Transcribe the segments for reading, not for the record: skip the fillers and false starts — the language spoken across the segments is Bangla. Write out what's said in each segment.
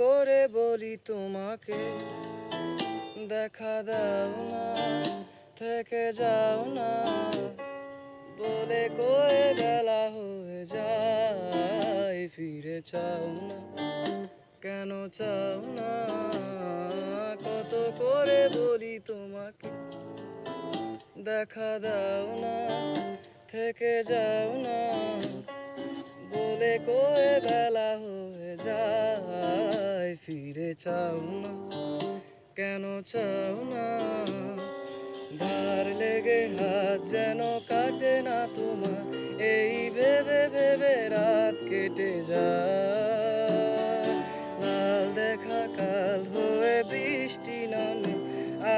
করে বলি তোমাকে, দেখা দাও না, থেকে যাও না, বলে কয়ে বেলা হয়ে যায়, ফিরে চাও না, কেন চাও না? কত করে বলি তোমাকে, দেখা দাও না, থেকে যাও না, বলে কয়ে বেলা হয়ে যায়, ফিরে চাও না, কেন চাও না? ধার লেগে হাত যেন কাটে না তোমার, এই ভেবে ভেবে রাত কেটে যায়। লাল দেখা কাল হয়ে বৃষ্টি নামে,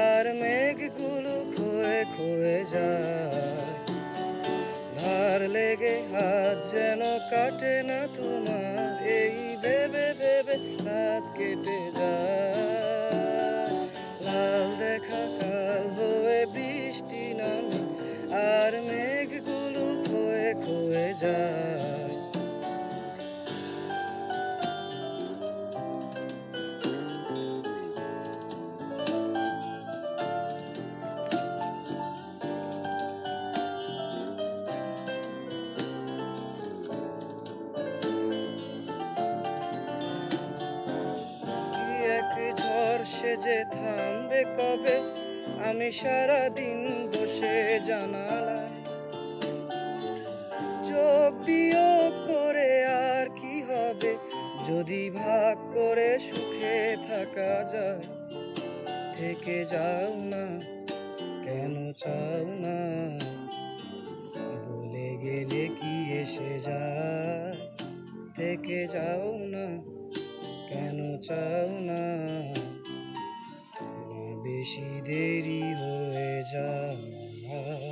আর মেঘগুলো ক্ষয়ে ক্ষয়ে যায়। ধার লেগে হাত যেন কাটে না তোমার, এই ভেবে ভেবে রাত কেটে যায়। লাল দেখা কাল হয়ে বৃষ্টি নামে, আর মেঘগুলো ক্ষয়ে ক্ষয়ে যায়। এক ঝড় সে যে থামবে কবে, আমি সারাদিন বসে জানালায় চোখ বিয়োগ করে, আর কি হবে যদি ভাগ করে সুখে থাকা যায়। থেকে যাও না, কেন চাও না, ভুলে গেলে কি এসে যায়। থেকে যাও না, কেন চাও না, না বেশি দেরি হয়ে যায়।